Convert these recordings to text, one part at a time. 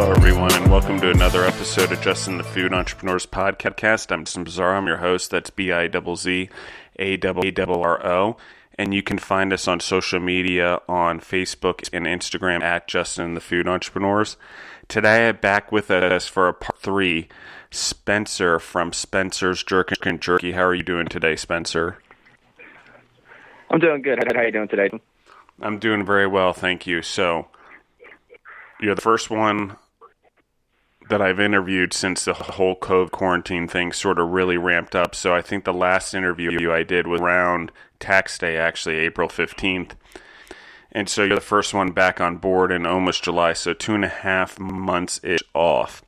Hello, everyone, and welcome to another episode of Justin the Food Entrepreneurs podcast. I'm Justin Bizzarro. I'm your host. That's Bizzarro. And you can find us on social media on Facebook and Instagram at Justin the Food Entrepreneurs. Today, I'm back with us for a part 3, Spencer from Spencer's Jerkin Jerky. How are you doing today, Spencer? I'm doing good. How are you doing today? I'm doing very well, thank you. So, you're the first one that I've interviewed since the whole COVID quarantine thing sort of really ramped up. So I think the last interview I did was around tax day, actually, April 15th. And so you're the first one back on board in almost July, so 2.5 months-ish off.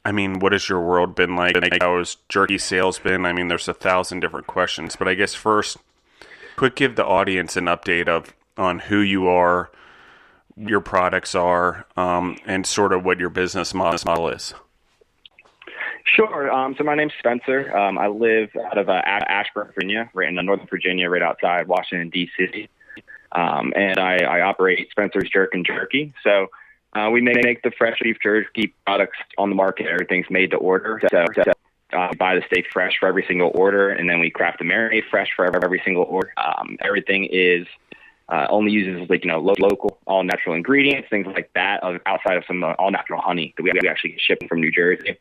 I mean, what has your world been like? How has jerky sales been? I mean, there's 1,000 different questions. But I guess first, quick give the audience an update on who you are, your products are, and sort of what your business model is. Sure. So my name's Spencer. I live out of Ashburn, Virginia, right in Northern Virginia, right outside Washington, D.C. And I operate Spencer's Jerkin Jerky. So we make the fresh beef jerky products on the market. Everything's made to order. So buy the steak fresh for every single order, and then we craft the marinade fresh for every single order. Everything is only uses local, all natural ingredients, things like that, outside of some all natural honey that we actually get shipped from New Jersey,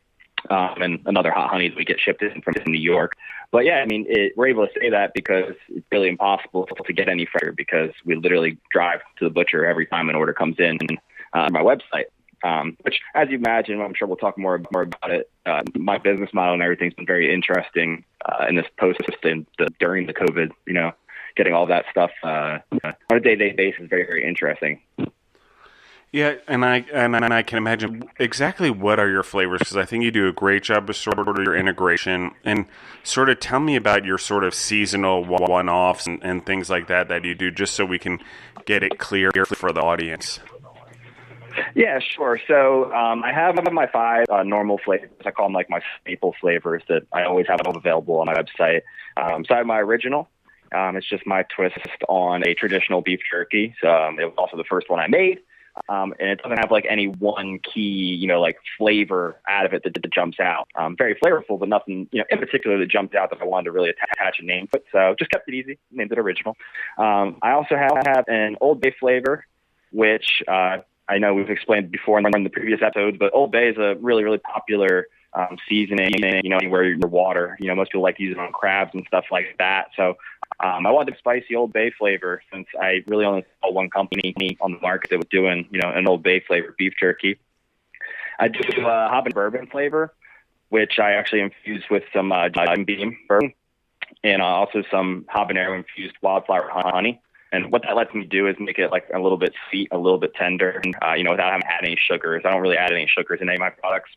and another hot honey that we get shipped in from New York. But yeah, I mean, we're able to say that because it's really impossible to get any fresher, because we literally drive to the butcher every time an order comes in on my website. Which, as you imagine, I'm sure we'll talk more about it. My business model and everything's been very interesting in this post and during the COVID, getting all that stuff on a day-to-day basis is very, very interesting. Yeah, and I can imagine exactly what are your flavors, because I think you do a great job of sort of your integration, and sort of tell me about your sort of seasonal one-offs and things like that you do, just so we can get it clear for the audience. Yeah, sure. So I have my 5 normal flavors. I call them like my staple flavors that I always have available on my website. So I have my original. It's just my twist on a traditional beef jerky. So it was also the first one I made. And it doesn't have like any one key, flavor out of it that jumps out. Very flavorful, but nothing, in particular that jumped out that I wanted to really attach a name to it. So just kept it easy, named it original. I also have an Old Bay flavor, which I know we've explained before in the previous episodes, but Old Bay is a really, really popular seasoning, where your water, most people like to use it on crabs and stuff like that. So I wanted a spicy Old Bay flavor, since I really only saw one company on the market that was doing, an Old Bay flavor beef jerky. I do a habanero bourbon flavor, which I actually infused with some Jim Beam bourbon, and also some habanero infused wildflower honey. And what that lets me do is make it like a little bit sweet, a little bit tender, without having to add any sugars. I don't really add any sugars in any of my products.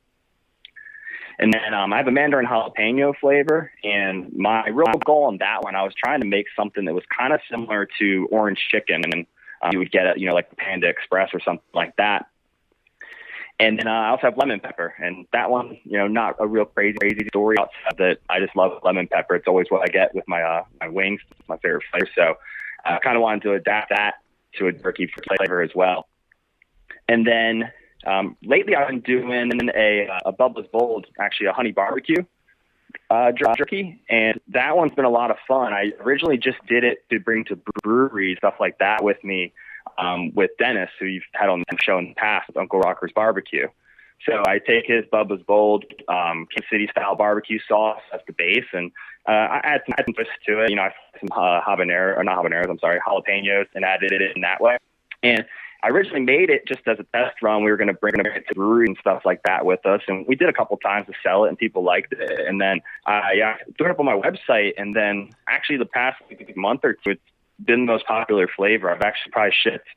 And then I have a mandarin jalapeno flavor, and my real goal on that one, I was trying to make something that was kind of similar to orange chicken, and you would get it, like Panda Express or something like that. And then I also have lemon pepper, and that one, not a real crazy story outside that I just love lemon pepper. It's always what I get with my wings. It's my favorite flavor. So I kind of wanted to adapt that to a jerky flavor as well. And then lately I've been doing a Bubba's Bold, actually a honey barbecue jerky, and that one's been a lot of fun. I originally just did it to bring to breweries, stuff like that, with me, with Dennis, who you've had on the show in the past, with Uncle Rocker's Barbecue. So I take his Bubba's Bold Kansas City style barbecue sauce as the base, and I add some twist to it. I put some jalapenos, and added it in that way. And I originally made it just as a test run. We were going to bring it to brewery and stuff like that with us, and we did a couple times to sell it, and people liked it. And then I threw it up on my website, and then actually the past month or two, it's been the most popular flavor. I've actually probably shipped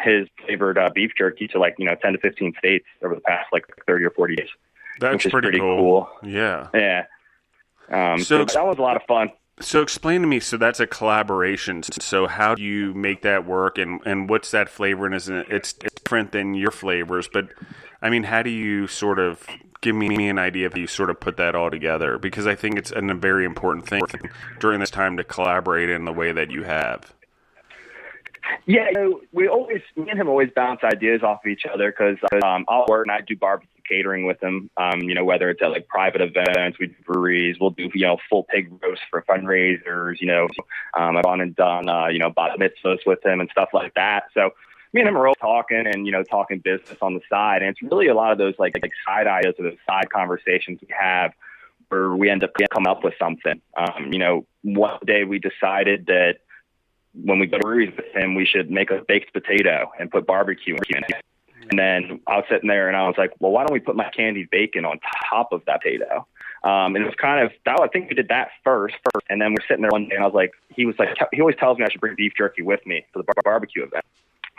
his flavored beef jerky to 10 to 15 states over the past 30 or 40 days. That's pretty cool. Yeah. Yeah. So that was a lot of fun. So explain to me, so that's a collaboration. So how do you make that work, and what's that flavor? And it's different than your flavors, but I mean, how do you sort of give me an idea of how you sort of put that all together? Because I think it's a very important thing during this time to collaborate in the way that you have. Yeah, me and him always bounce ideas off of each other because I'll work and I do barbecue catering with him. Whether it's at like private events, we do breweries, we'll do, full pig roast for fundraisers, I've gone and done, bat mitzvahs with him and stuff like that. So me and him are always talking and, talking business on the side. And it's really a lot of those like side ideas or those side conversations we have where we end up coming up with something. One day we decided that when we go to breweries with him, we should make a baked potato and put barbecue in it. And then I was sitting there and I was like, well, why don't we put my candied bacon on top of that potato? And it was kind of, I think we did that first. And then we're sitting there one day and I was like, he always tells me I should bring beef jerky with me for the barbecue event.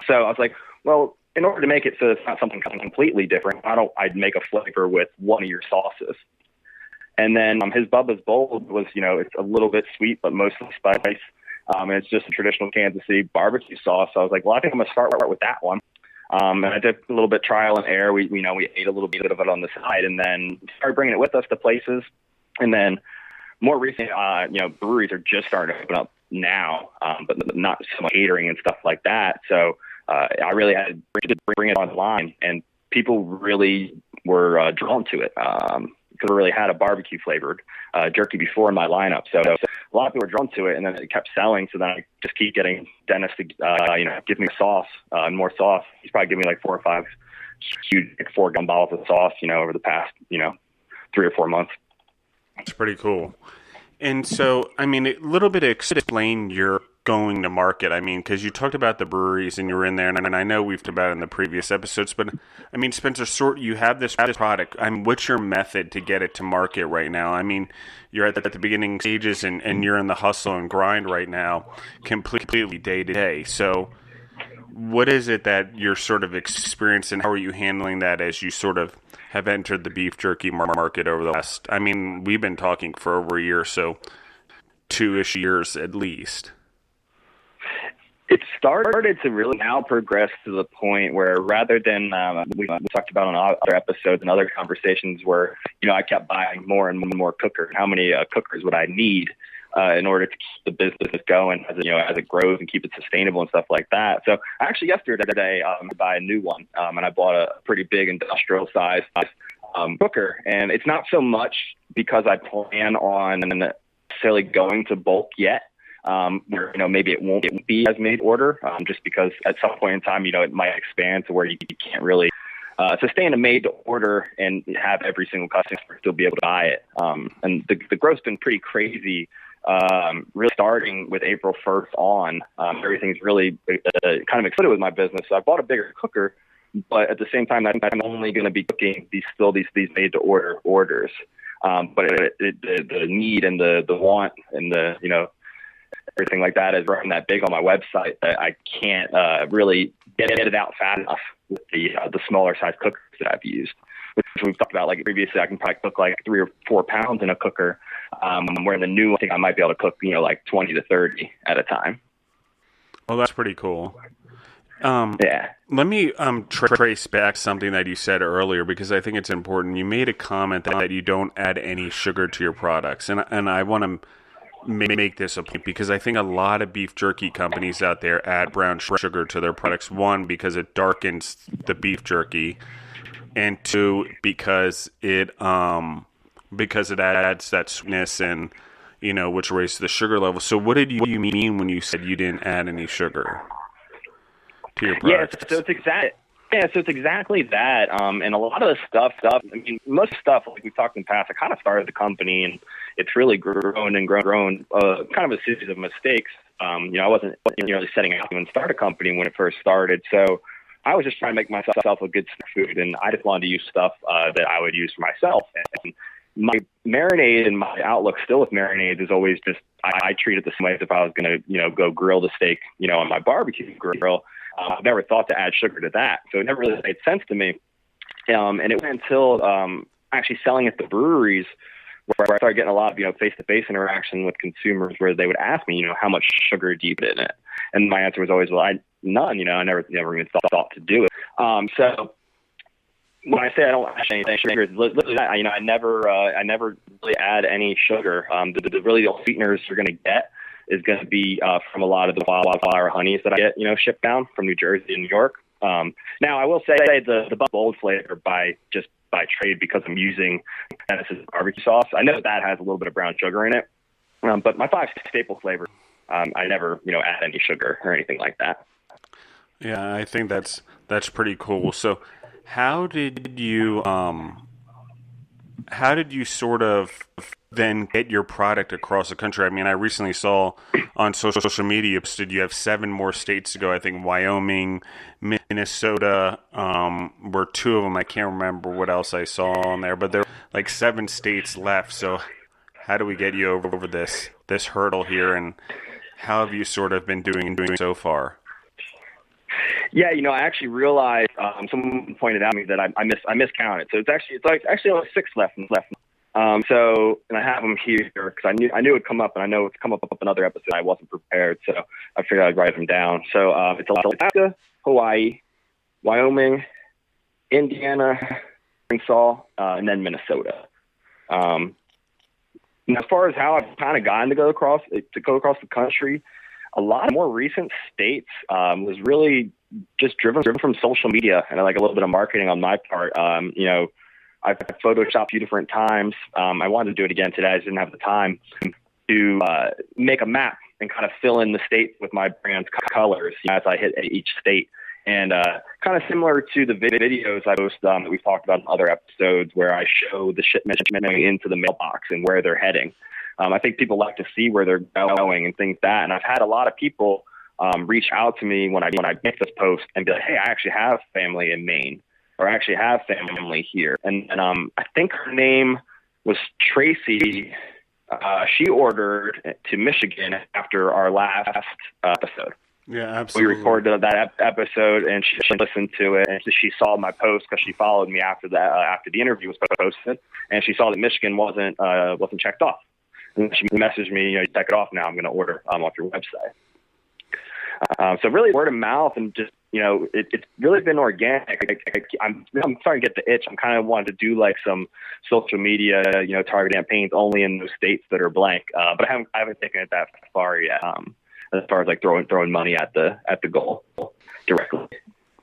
So I was like, well, in order to make it so it's not something completely different, I'd make a flavor with one of your sauces. And then his Bubba's Bold was, it's a little bit sweet, but mostly spice. And it's just a traditional Kansas City barbecue sauce. So I was like, well, I think I'm going to start with that one. And I did a little bit trial and error. We ate a little bit of it on the side and then started bringing it with us to places. And then more recently, breweries are just starting to open up now, but not so much catering and stuff like that. So I really had to bring it online, and people really were drawn to it. Because I really had a barbecue flavored jerky before in my lineup. So a lot of people were drawn to it, and then it kept selling. So then I just keep getting Dennis to, give me sauce and more sauce. He's probably giving me like 4 or 5 huge 4-gallon bottles of sauce, over the past, 3 or 4 months. That's pretty cool. And so, a little bit explain your going to market. Because you talked about the breweries and you were in there, and I know we've talked about it in the previous episodes, but Spencer, you have this product. What's your method to get it to market right now? You're at the beginning stages and you're in the hustle and grind right now, completely day to day. So what is it that you're sort of experiencing? How are you handling that as you sort of have entered the beef jerky market over the last, we've been talking for over a year, so 2-ish years at least. It started to really now progress to the point where rather than we talked about on other episodes and other conversations where, I kept buying more and more cookers. How many cookers would I need in order to keep the business going as it grows and keep it sustainable and stuff like that? So actually yesterday I buy a new one and I bought a pretty big industrial size cooker. And it's not so much because I plan on necessarily going to bulk yet. Where maybe it won't be as made to order, just because at some point in time it might expand to where you can't really sustain a made to order and have every single customer still be able to buy it. And the growth's been pretty crazy. Really starting with April 1st on, everything's really kind of excited with my business. So I bought a bigger cooker, but at the same time, I'm only going to be cooking these made to order orders. But the need and the want and everything like that is running that big on my website that I can't really get it out fast enough with the smaller size cookers that I've used, which we've talked about. Like previously, I can probably cook like 3 or 4 pounds in a cooker, where in the new, I think I might be able to cook like 20 to 30 at a time. Well, that's pretty cool. Yeah. Let me trace back something that you said earlier, because I think it's important. You made a comment that you don't add any sugar to your products, and I want to make this a point, because I think a lot of beef jerky companies out there add brown sugar to their products. 1, because it darkens the beef jerky, and 2, because it adds that sweetness and which raises the sugar level. So what did you mean when you said you didn't add any sugar to your products? So it's exactly that. And a lot of the stuff, most stuff, like we've talked in the past, I kind of started the company and it's really grown and grown, kind of a series of mistakes. I wasn't really setting out to even start a company when it first started. So I was just trying to make myself a good food, and I just wanted to use stuff that I would use for myself. And my marinade and my outlook still with marinades is always just, I treat it the same way as if I was going to, go grill the steak, on my barbecue grill. I've never thought to add sugar to that. So it never really made sense to me. And it went until actually selling at the breweries where I started getting a lot of, face-to-face interaction with consumers where they would ask me, how much sugar do you put in it? And my answer was always, well, none, I never even thought to do it. So when I say I don't add any sugar, it's literally that, I never really add any sugar. The really the sweeteners you're going to get is going to be from a lot of the wildflower honeys that I get, shipped down from New Jersey and New York. Now, I will say the bold flavor by trade, because I'm using Dennis's barbecue sauce. I know that has a little bit of brown sugar in it, but my 5 staple flavors, I never add any sugar or anything like that. Yeah, I think that's pretty cool. So, how did you sort of then get your product across the country? I mean, I recently saw on social media posted you have 7 more states to go. I think Wyoming, Minnesota were 2 of them. I can't remember what else I saw on there, but there were like 7 states left. So how do we get you over this hurdle here, and how have you sort of been doing so far? Yeah, I actually realized someone pointed out to me that I miscounted. So it's actually only 6 left. So, and I have them here because I knew it'd come up, and I know it's come up another episode. I wasn't prepared, so I figured I'd write them down. So it's Alaska, Hawaii, Wyoming, Indiana, Arkansas, and then Minnesota. And as far as how I've kind of gotten to go across the country, a lot of more recent states was really just driven from social media and like a little bit of marketing on my part. I've photoshopped a few different times. I wanted to do it again today. I just didn't have the time to make a map and kind of fill in the states with my brand's colors as I hit each state. And kind of similar to the videos I post that we've talked about in other episodes, where I show the shipment into the mailbox and where they're heading. I think people like to see where they're going and things like that. And I've had a lot of people reach out to me when I make this post and be like, hey, I actually have family in Maine, or I actually have family here. And I think her name was Tracy. She ordered to Michigan after our last episode. Yeah, absolutely. We recorded that episode, and she listened to it, and she saw my post because she followed me after the interview was posted, and she saw that Michigan wasn't checked off. And she messaged me, check it off now. I'm going to order off your website. So really word of mouth, and just, it's really been organic. I'm starting to get the itch. I'm kind of wanting to do like some social media, target campaigns only in those states that are blank. But I haven't taken it that far yet. As far as like throwing money at the goal directly.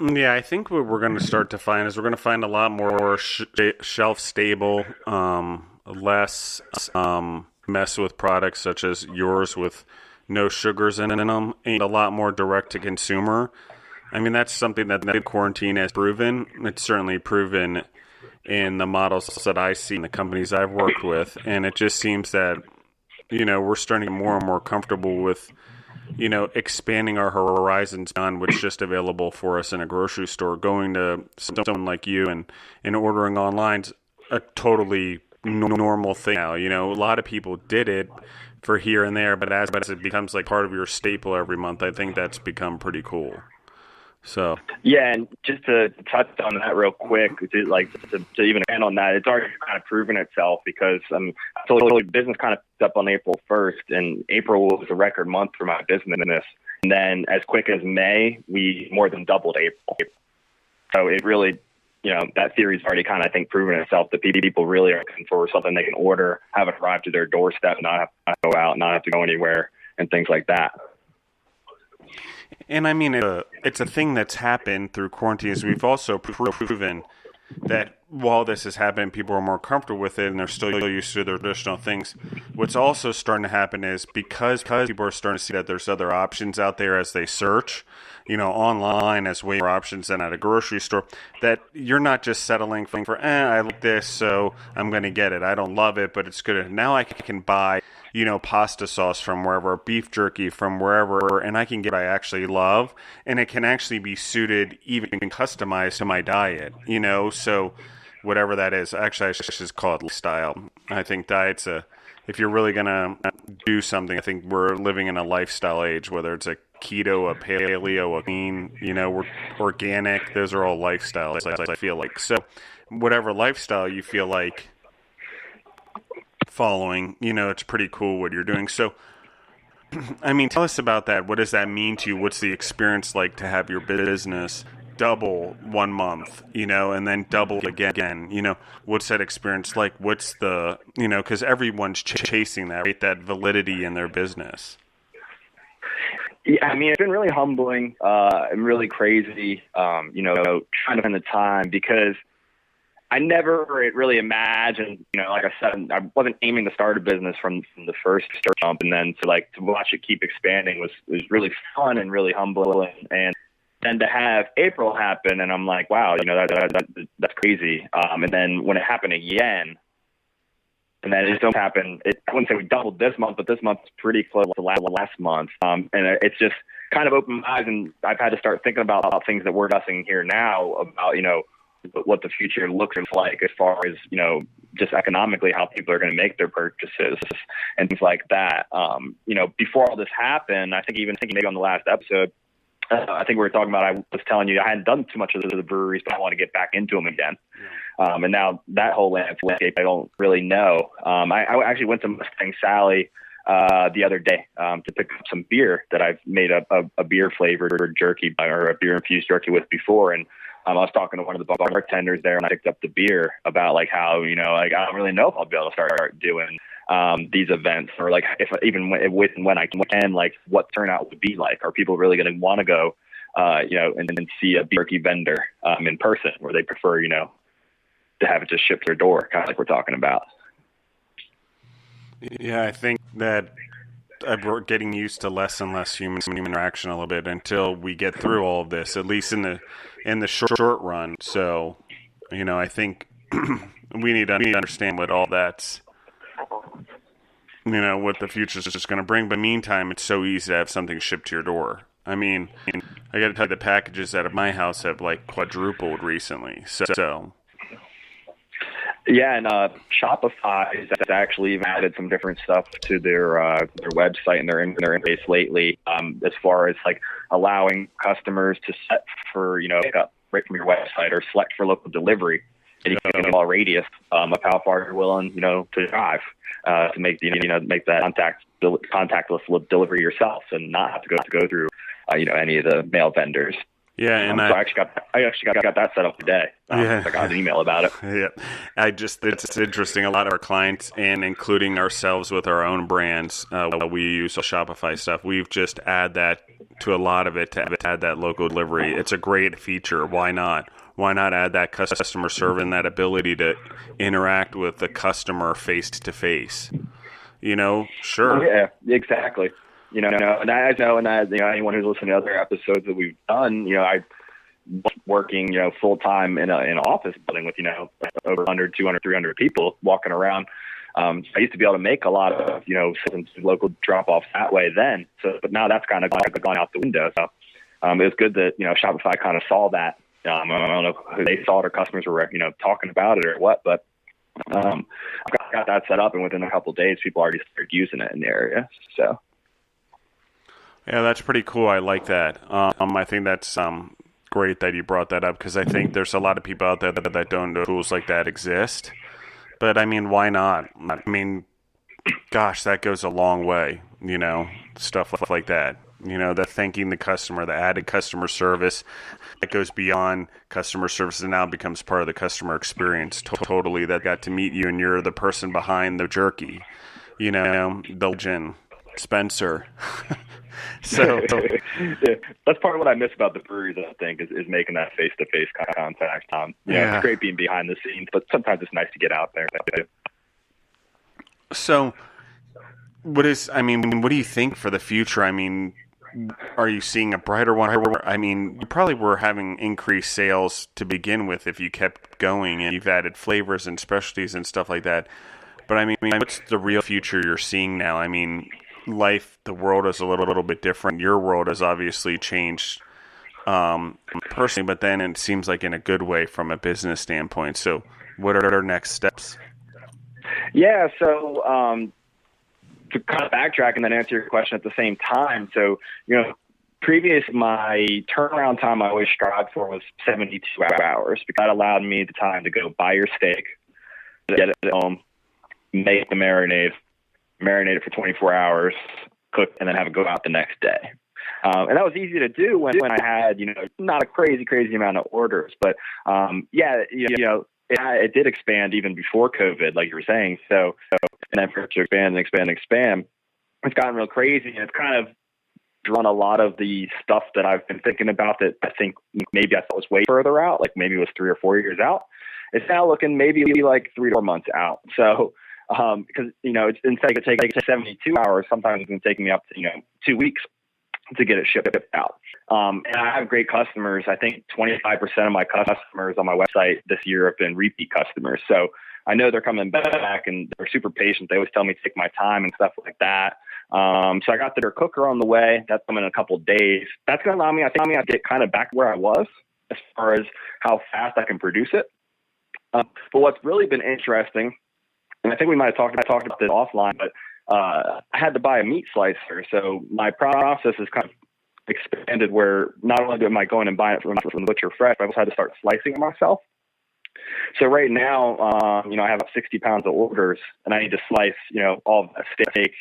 Yeah, I think what we're going to start to find is we're going to find a lot more shelf stable, less mess with products such as yours with no sugars in them, and a lot more direct to consumer. I mean, that's something that the quarantine has proven. It's certainly proven in the models that I see in the companies I've worked with, and it just seems that we're starting to get more and more comfortable with expanding our horizons beyond what's just available for us in a grocery store. Going to someone like you and ordering online's a totally normal thing now. A lot of people did it for here and there, but as it becomes like part of your staple every month, I think that's become pretty cool. So yeah, and just to touch on that real quick, to even expand on that, it's already kind of proven itself, because totally business kind of picked up on April 1st, and April was a record month for my business. And then as quick as May, we more than doubled April. So it really, that theory's already kind of, I think, proven itself, that people really are looking for something they can order, have it arrive to their doorstep, not have to go out, not have to go anywhere, and things like that. And I mean, it's a thing that's happened through quarantine. Is we've also proven that while this has happened, people are more comfortable with it, and they're still used to their traditional things. What's also starting to happen is because people are starting to see that there's other options out there as they search, online as way more options than at a grocery store, that you're not just settling for, I like this, so I'm going to get it. I don't love it, but it's good. Now I can buy pasta sauce from wherever, beef jerky from wherever, and I can get what I actually love, and it can actually be suited, even customized to my diet, so whatever that is. Actually, I should just call it lifestyle. I think diet's if you're really going to do something, I think we're living in a lifestyle age, whether it's a keto, a paleo, a clean, we're organic, those are all lifestyles, I feel like. So whatever lifestyle you feel like following, it's pretty cool what you're doing. So, I mean, tell us about that. What does that mean to you? What's the experience like to have your business double 1 month, and then double again? What's that experience like? What's the, because everyone's chasing that, right? That validity in their business. Yeah, I mean, it's been really humbling and really crazy, trying to find the time, because I never really imagined, like I said, I wasn't aiming to start a business from the first jump. And then to watch it keep expanding was really fun and really humbling. And then to have April happen, and I'm like, wow, that's crazy. And then when it happened again, and then it just happened, I wouldn't say we doubled this month, but this month's pretty close to last month. And it's just kind of opened my eyes, and I've had to start thinking about things that we're discussing here now about, what the future looks like as far as, just economically how people are going to make their purchases and things like that. Before all this happened, I think maybe on the last episode, I think we were talking about, I was telling you I hadn't done too much of the breweries, but I want to get back into them again. And now that whole landscape, I don't really know. I actually went to Mustang Sally the other day to pick up some beer that I've made a beer flavored jerky or a beer infused jerky with before. And I was talking to one of the bartenders there, and I picked up the beer about how, I don't really know if I'll be able to start doing these events, or if even when I can, what turnout would be like. Are people really going to want to go, and see a jerky vendor in person, or they prefer, to have it just shipped to their door, kind of like we're talking about? Yeah, I think that we're getting used to less and less human interaction a little bit until we get through all of this, at least in the short run. So, I think we need to understand what all that's, what the future is just going to bring. But meantime, it's so easy to have something shipped to your door. I mean, I got to tell you, the packages out of my house have quadrupled recently. So. Yeah, and Shopify has actually even added some different stuff to their website and their interface lately, as far as allowing customers to set for pick up right from your website, or select for local delivery. And you can get a radius of how far you're willing to drive to make make that contactless delivery yourself, and not have to go through any of the mail vendors. Yeah, and so I actually got that set up today. I got an email about it. Yeah, it's interesting. A lot of our clients, and including ourselves with our own brands, we use Shopify stuff. We've just add that to a lot of it to add that local delivery. It's a great feature. Why not? Why not add that customer service and that ability to interact with the customer face to face? Sure. Yeah, exactly. And anyone who's listening to other episodes that we've done, I was working, full time in an office building with, over 100, 200, 300 people walking around. I used to be able to make a lot of, some local drop offs that way then. So, but now that's kind of gone out the window. So, it was good that, Shopify kind of saw that. I don't know who they saw it, or customers were, talking about it or what, but, I got that set up, and within a couple of days, people already started using it in the area. So. Yeah, that's pretty cool. I like that. I think that's great that you brought that up, because I think there's a lot of people out there that don't know tools like that exist. But, I mean, why not? I mean, gosh, that goes a long way, stuff like that. The thanking the customer, the added customer service, that goes beyond customer service and now becomes part of the customer experience. Totally, that got to meet you, and you're the person behind the jerky, the legend, Spencer. So yeah, that's part of what I miss about the breweries, I think, is making that face-to-face contact. It's great being behind the scenes, but sometimes it's nice to get out there. So what do you think for the future? I mean, are you seeing a brighter one? I mean, you probably were having increased sales to begin with if you kept going and you've added flavors and specialties and stuff like that. But I mean, what's the real future you're seeing now? I mean, the world is a little bit different. Your world has obviously changed personally, but then it seems like in a good way from a business standpoint. So what are our next steps? Yeah, so to kind of backtrack and then answer your question at the same time. So, previous, my turnaround time I always strived for was 72 hours, because that allowed me the time to go buy your steak, get it home, make the marinade it for 24 hours, cook, and then have it go out the next day. And that was easy to do when I had, not a crazy amount of orders. But, it did expand even before COVID, like you were saying. So, and then for it to expand, it's gotten real crazy. And it's kind of drawn a lot of the stuff that I've been thinking about that I think maybe I thought was way further out, like maybe it was 3 or 4 years out. It's now looking maybe like 3 to 4 months out. So, because, it's instead of taking 72 hours, sometimes it's been taking me up to, 2 weeks to get it shipped out. And I have great customers. I think 25% of my customers on my website this year have been repeat customers. So I know they're coming back and they're super patient. They always tell me to take my time and stuff like that. So I got their cooker on the way. That's coming in a couple of days. That's going to allow me, I think, to get kind of back where I was as far as how fast I can produce it. But what's really been interesting, and I think we might have talked about this offline, but I had to buy a meat slicer. So my process is kind of expanded where not only am I going and buying it from the butcher fresh, but I also had to start slicing it myself. So right now, I have about 60 pounds of orders, and I need to slice, all of that steak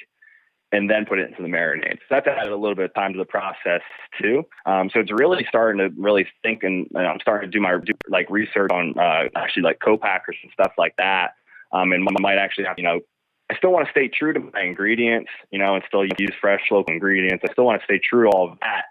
and then put it into the marinade. So that's added a little bit of time to the process too. So it's really starting to really think, and I'm starting to do research on actually like co-packers and stuff like that. And I might actually have, I still want to stay true to my ingredients, and still use fresh local ingredients. I still want to stay true to all of that.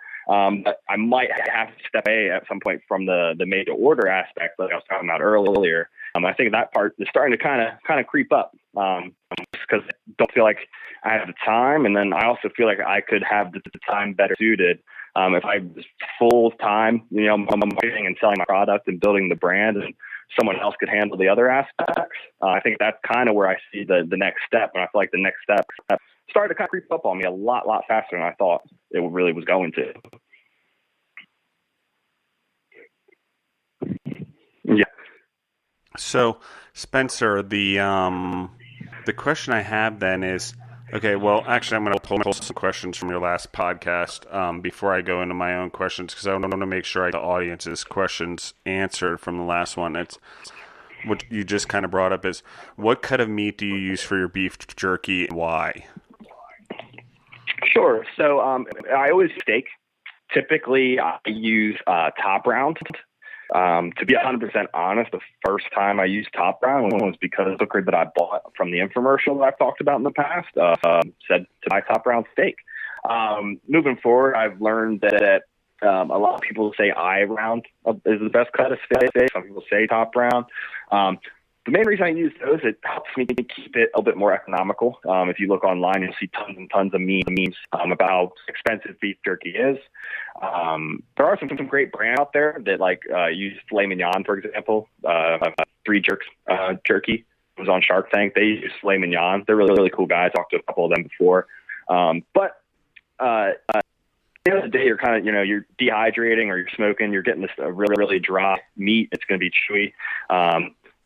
But I might have to step away at some point from the made to order aspect, like I was talking about earlier. I think that part is starting to kind of creep up, because I don't feel like I have the time. And then I also feel like I could have the time better suited. If I was full time, marketing and selling my product and building the brand, and someone else could handle the other aspects. I think that's kind of where I see the next step. And I feel like the next step started to kind of creep up on me a lot faster than I thought it really was going to. Yeah. So, Spencer, the question I have then is, okay, well, actually, I'm going to pull some questions from your last podcast before I go into my own questions, because I want to make sure I get the audience's questions answered from the last one. It's what you just kind of brought up is, what cut of meat do you use for your beef jerky and why? Sure. So I always steak. Typically, I use top round. To be 100% honest, the first time I used top round was because the cooker that I bought from the infomercial that I've talked about in the past said to buy top round steak. Moving forward, I've learned that a lot of people say eye round is the best cut of steak. Some people say top round. The main reason I use those, it helps me to keep it a little bit more economical. If you look online, you'll see tons and tons of memes about how expensive beef jerky is. There are some great brands out there that use filet mignon, for example. Three Jerks Jerky was on Shark Tank. They use filet mignon. They're really, really cool guys. I talked to a couple of them before. But at the end of the day, you're kind of, you're dehydrating or you're smoking. You're getting this really, really dry meat. It's going to be chewy.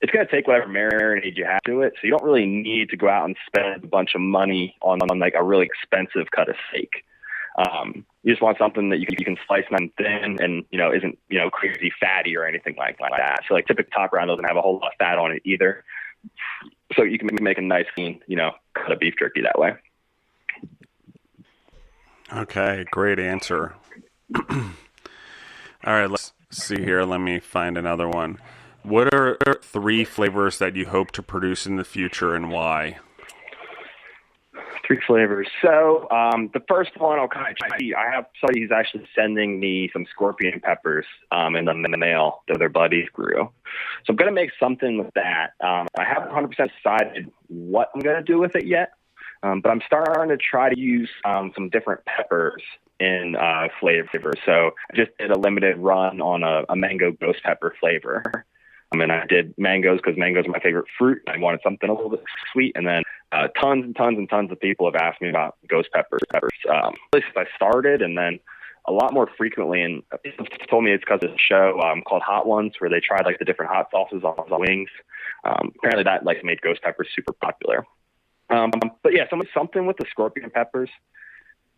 It's going to take whatever marinade you have to it. So you don't really need to go out and spend a bunch of money on like a really expensive cut of steak. You just want something that you can slice nice and thin and, isn't, crazy fatty or anything like that. So typically top round doesn't have a whole lot of fat on it either. So you can make a nice clean, cut of beef jerky that way. Okay. Great answer. All right. Let's see here. Let me find another one. What are 3 flavors that you hope to produce in the future and why? 3 flavors. So the first one I'll kind of try. I have somebody who's actually sending me some scorpion peppers in the mail that their buddies grew. So I'm going to make something with that. I haven't 100% decided what I'm going to do with it yet, but I'm starting to try to use some different peppers in flavor. So I just did a limited run on a mango ghost pepper flavor. And I did mangoes because mangoes are my favorite fruit. I wanted something a little bit sweet. And then tons and tons and tons of people have asked me about ghost peppers. Really since I started, and then a lot more frequently. And people told me it's because of a show called Hot Ones, where they tried the different hot sauces on wings. Apparently that made ghost peppers super popular. But yeah, something with the scorpion peppers.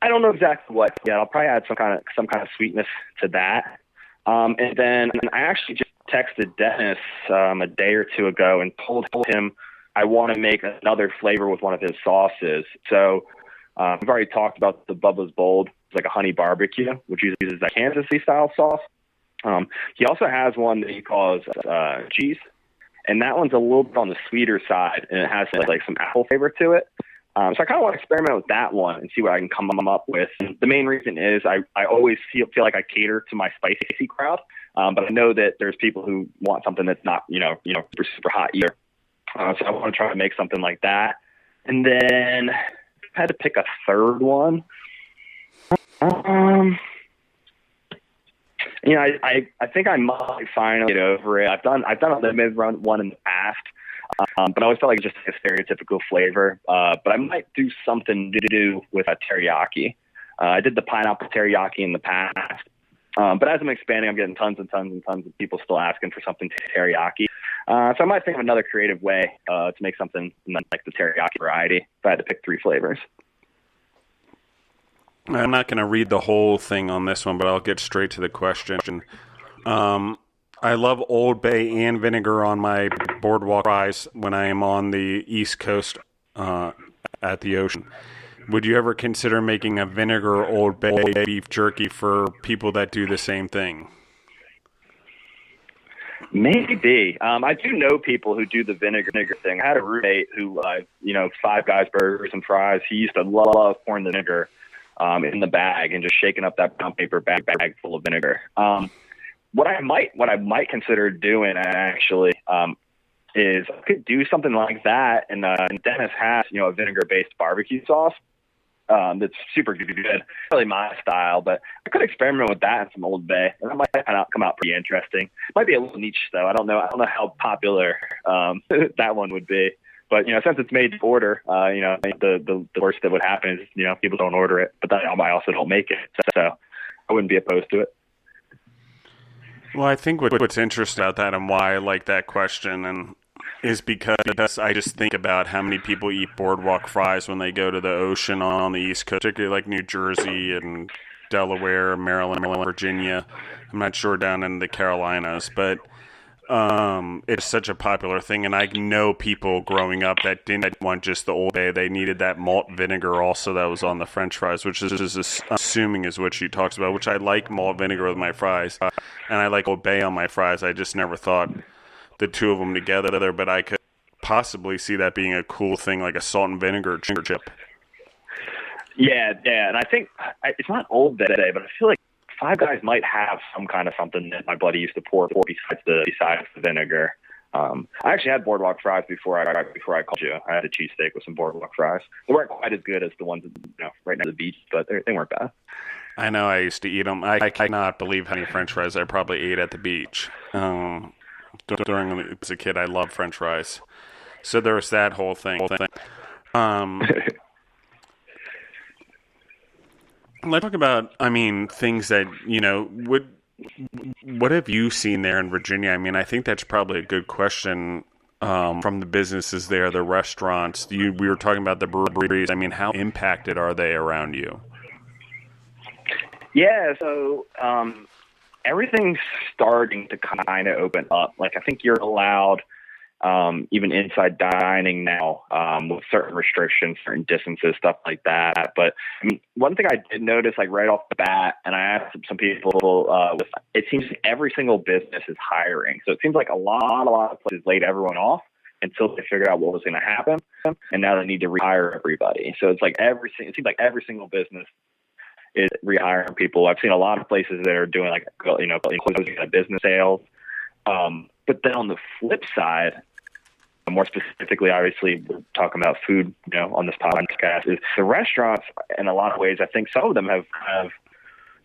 I don't know exactly what yet. I'll probably add some kind of sweetness to that. And then I actually just texted Dennis a day or two ago and told him I want to make another flavor with one of his sauces. So we've already talked about the Bubba's Bold. It's like a honey barbecue, which uses that Kansas City style sauce. He also has one that he calls cheese, and that one's a little bit on the sweeter side, and it has some apple flavor to it. So I kind of want to experiment with that one and see what I can come up with. And the main reason is I always feel like I cater to my spicy crowd, but I know that there's people who want something that's not, super, super hot either. So I want to try to make something like that. And then I had to pick a third one. I think I might finally get over it. I've done a limited run one in the past, but I always felt like it's just a stereotypical flavor. But I might do something to do with a teriyaki. I did the pineapple teriyaki in the past, but as I'm expanding, I'm getting tons and tons and tons of people still asking for something teriyaki. So I might think of another creative way to make something like the teriyaki variety if I had to pick 3 flavors. I'm not going to read the whole thing on this one, but I'll get straight to the question. I love Old Bay and vinegar on my boardwalk fries when I am on the East Coast at the ocean. Would you ever consider making a vinegar Old Bay beef jerky for people that do the same thing? Maybe. I do know people who do the vinegar thing. I had a roommate who, Five Guys burgers and fries. He used to love pouring the vinegar in the bag and just shaking up that brown paper bag full of vinegar. What I might consider doing actually is I could do something like that. And Dennis has a vinegar-based barbecue sauce that's super good, really my style. But I could experiment with that in some Old Bay, and that might come out pretty interesting. Might be a little niche though. I don't know how popular that one would be. But, since it's made to order, the worst that would happen is, people don't order it, but I also don't make it. So I wouldn't be opposed to it. Well, I think what's interesting about that and why I like that question is because I just think about how many people eat boardwalk fries when they go to the ocean on the East Coast, particularly like New Jersey and Delaware, Maryland, Virginia. I'm not sure down in the Carolinas, but it's such a popular thing, and I know people growing up that didn't want just the Old Bay. They needed that malt vinegar also that was on the French fries, which is assuming is what she talks about, which I like malt vinegar with my fries, and I like Old Bay on my fries. I just never thought the two of them together, but I could possibly see that being a cool thing, like a salt and vinegar chip. Yeah, and I think it's not Old Bay, but I feel like Five Guys might have some kind of something that my buddy used to pour besides the vinegar. I actually had boardwalk fries before I called you. I had a cheesesteak with some boardwalk fries. They weren't quite as good as the ones right near the beach, but they weren't bad. I know I used to eat them. I cannot believe how many French fries I probably ate at the beach. During as a kid, I loved French fries. So there was that whole thing. Let's talk about, things that, what have you seen there in Virginia? I think that's probably a good question from the businesses there, the restaurants. We were talking about the breweries. How impacted are they around you? Yeah, so everything's starting to kind of open up. Like, I think you're allowed even inside dining now with certain restrictions, certain distances, stuff like that. But one thing I did notice, like right off the bat, and I asked some people, it seems like every single business is hiring. So it seems like a lot of places laid everyone off until they figured out what was going to happen, and now they need to rehire everybody. So it's like it seems like every single business is rehiring people. I've seen a lot of places that are doing closing business sales. But then on the flip side, more specifically, obviously, we're talking about food, on this podcast, is the restaurants, in a lot of ways, I think some of them have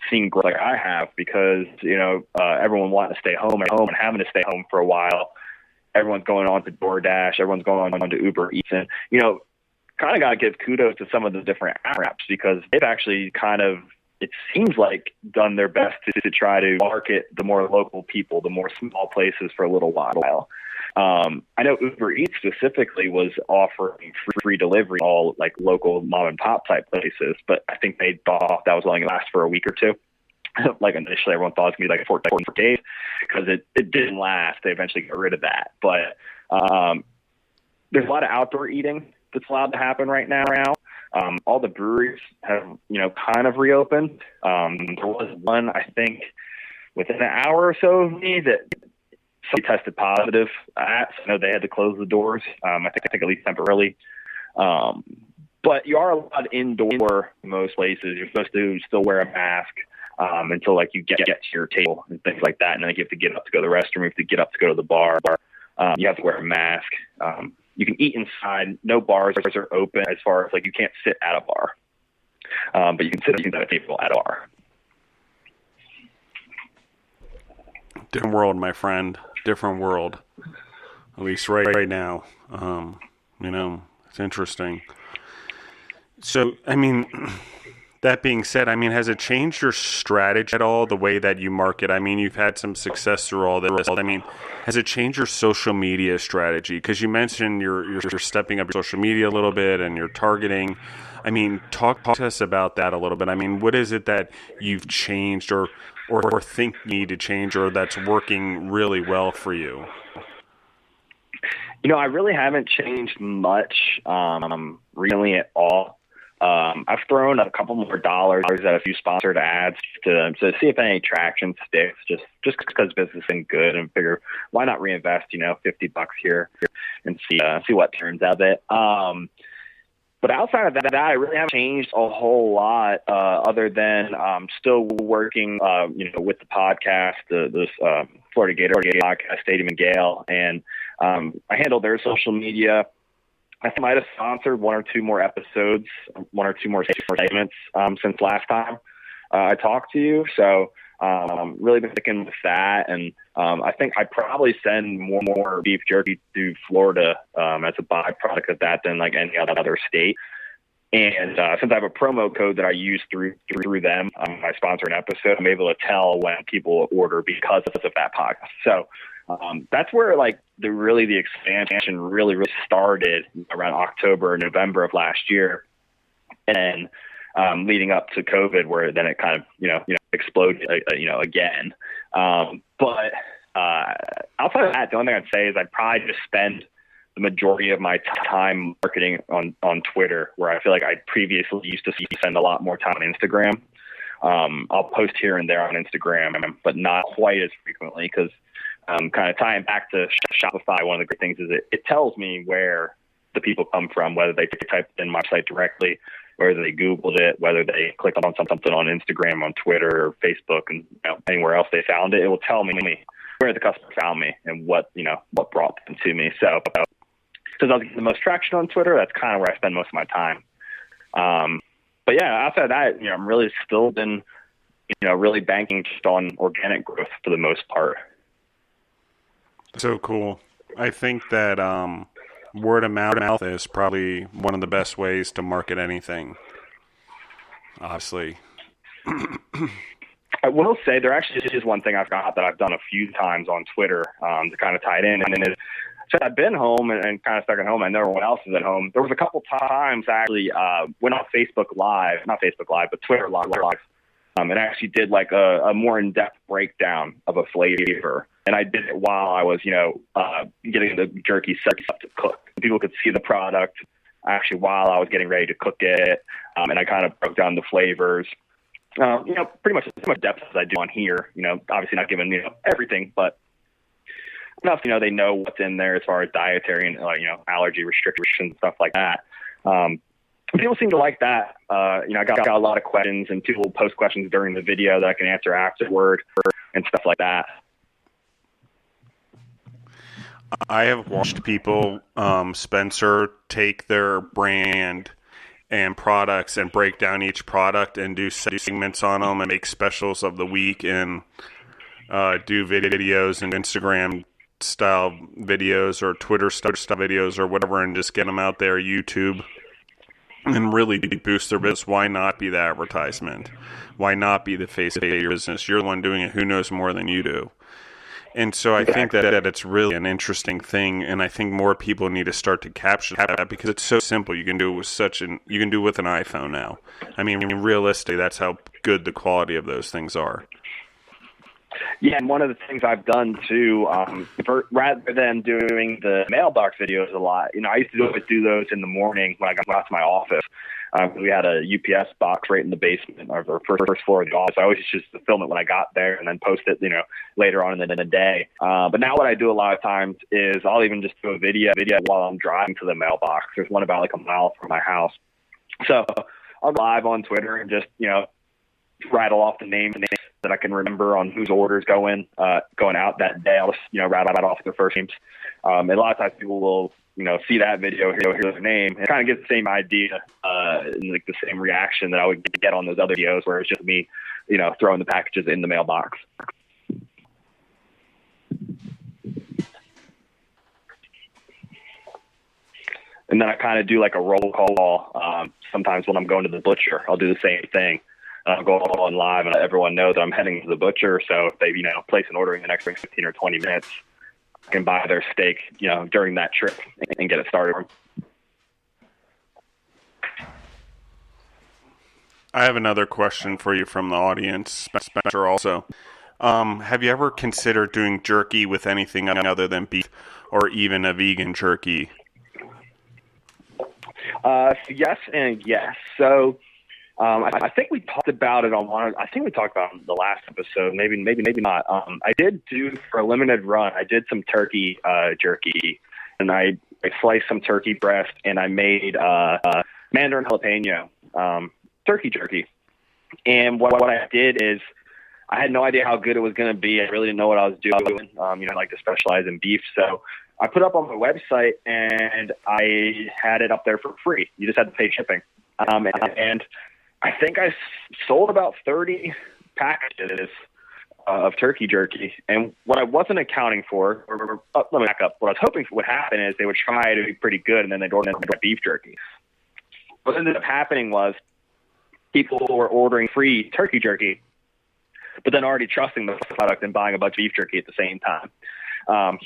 seen growth like I have because, everyone wanting to stay home and having to stay home for a while. Everyone's going on to DoorDash. Everyone's going on to Uber Eats. And, kind of got to give kudos to some of the different apps because they've actually it seems like done their best to try to market the more local people, the more small places for a little while. I know Uber Eats specifically was offering free delivery, all like local mom and pop type places, but I think they thought that was only going to last for a week or two. Like initially everyone thought it was going to be like 14 days because it didn't last. They eventually got rid of that. But there's a lot of outdoor eating that's allowed to happen right now. All the breweries have, kind of reopened. There was one, I think, within an hour or so of me that somebody tested positive at. So I know they had to close the doors. I think at least temporarily. But But you are allowed indoor in most places. You're supposed to still wear a mask until like you get to your table and things like that. And then you have to get up to go to the restroom. You have to get up to go to the bar. You have to wear a mask. You can eat inside. No bars are open as far as like you can't sit at a bar. But you can sit at a table at a bar. Different world, my friend. Different world. At least right now. It's interesting. So, I mean, that being said, I mean, has it changed your strategy at all, the way that you market? I mean, you've had some success through all this. I mean, has it changed your social media strategy? Because you mentioned you're stepping up your social media a little bit and you're targeting. I mean, talk to us about that a little bit. I mean, what is it that you've changed or think you need to change or that's working really well for you? I really haven't changed much really at all. I've thrown a couple more dollars at a few sponsored ads to see if any traction sticks, just because business has been good, and figure why not reinvest, $50 here and see what turns out of it. But outside of that, I really haven't changed a whole lot, other than still working, with the podcast, this Florida Gator podcast, Stadium and Gale, and I handle their social media. I think I might have sponsored one or two more episodes, one or two more segments since last time I talked to you. So really been sticking with that. And I think I probably send more beef jerky to Florida as a byproduct of that than like any other state. And since I have a promo code that I use through them, I sponsor an episode, I'm able to tell when people order because of that podcast. So that's where like the expansion really started around October, November of last year, and then leading up to COVID, where then it kind of exploded again. But outside of that, the only thing I'd say is I'd probably just spend the majority of my time marketing on Twitter, where I feel like I previously used to spend a lot more time on Instagram. I'll post here and there on Instagram, but not quite as frequently, because kind of tying back to Shopify, one of the great things is it tells me where the people come from, whether they typed in my site directly, whether they Googled it, whether they clicked on something on Instagram, on Twitter, or Facebook, and anywhere else they found it. It will tell me where the customer found me and what brought them to me. So since I was getting the most traction on Twitter, that's kind of where I spend most of my time. But yeah, outside of that, I'm really still been, really banking just on organic growth for the most part. So cool. I think that word of mouth is probably one of the best ways to market anything, obviously. I will say there actually is one thing I've got that I've done a few times on Twitter to kind of tie it in. And then so I've been home and kind of stuck at home. I know everyone else is at home. There was a couple times I actually went on not Facebook Live, but Twitter Live. And actually did like a more in-depth breakdown of a flavor. And I did it while I was, getting the jerky set up to cook. People could see the product actually while I was getting ready to cook it. And I kind of broke down the flavors, pretty much as much depth as I do on here. Obviously not giving, everything, but enough, they know what's in there as far as dietary and, allergy restrictions, stuff like that. People seem to like that. I got a lot of questions, and people post questions during the video that I can answer afterward and stuff like that. I have watched people, Spencer, take their brand and products and break down each product and do segments on them and make specials of the week and do videos and Instagram style videos or Twitter style videos or whatever, and just get them out there, YouTube, and really boost their business. Why not be the advertisement? Why not be the face of your business? You're the one doing it. Who knows more than you do? And so I think that it's really an interesting thing, and I think more people need to start to capture that because it's so simple. You can do it with you can do it with an iPhone now. I mean, realistically, that's how good the quality of those things are. Yeah, and one of the things I've done too, rather than doing the mailbox videos a lot, I used to always do those in the morning when I got out to my office. We had a UPS box right in the basement of our first floor of the office. I always just film it when I got there and then post it, later on in the day. But now what I do a lot of times is I'll even just do a video while I'm driving to the mailbox. There's one about like a mile from my house. So I'll go live on Twitter and just, rattle off the names that I can remember on whose orders going out that day. I'll just, rattle off their first names. And a lot of times people will, see that video, hear their name, and kind of get the same idea, and like the same reaction that I would get on those other videos where it's just me, throwing the packages in the mailbox. And then I kind of do like a roll call. Sometimes when I'm going to the butcher, I'll do the same thing. I'll go on live and everyone knows that I'm heading to the butcher. So if they, place an order in the next 15 or 20 minutes, I can buy their steak, during that trip and get it started. I have another question for you from the audience, Spencer, also. Have you ever considered doing jerky with anything other than beef or even a vegan jerky? Yes and yes. So I think we talked about it on one. I think we talked about it in the last episode. Maybe not. I did do for a limited run. I did some turkey jerky, and I sliced some turkey breast, and I made mandarin jalapeno turkey jerky. And what I did is I had no idea how good it was going to be. I really didn't know what I was doing. I like to specialize in beef, so I put it up on my website, and I had it up there for free. You just had to pay shipping. And I think I sold about 30 packages of turkey jerky. And what I wasn't accounting for, let me back up. What I was hoping would happen is they would try to be pretty good, and then they'd order beef jerky. What ended up happening was people were ordering free turkey jerky, but then already trusting the product and buying a bunch of beef jerky at the same time. So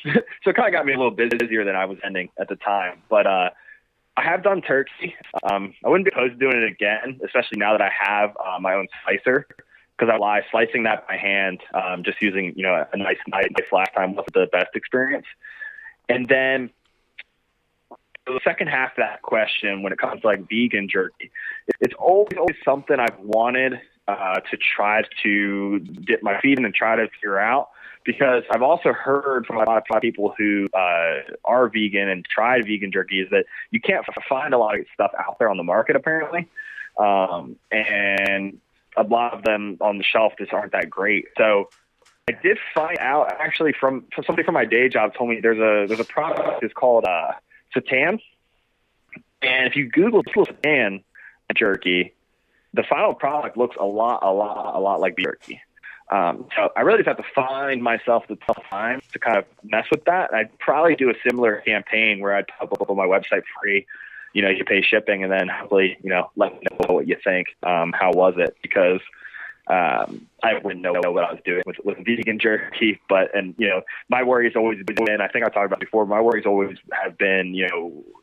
it kind of got me a little busier than I was ending at the time. But I have done turkey. I wouldn't be opposed to doing it again, especially now that I have my own slicer, because I slicing that by hand, just using a nice knife last time wasn't the best experience. And then the second half of that question, when it comes to like vegan jerky, it's always something I've wanted to try to dip my feet in and try to figure out. Because I've also heard from a lot of people who are vegan and tried vegan jerky is that you can't find a lot of stuff out there on the market, apparently. And a lot of them on the shelf just aren't that great. So I did find out actually from somebody from my day job told me there's a product that's called seitan. And if you Google seitan jerky, the final product looks a lot like beef jerky. So I really just have to find myself the time to kind of mess with that. I'd probably do a similar campaign where I'd pop up on my website free, you pay shipping, and then hopefully, let me know what you think. How was it? Because I wouldn't know what I was doing with vegan jerky, and my worries always been, I think I talked about before, my worries always have been,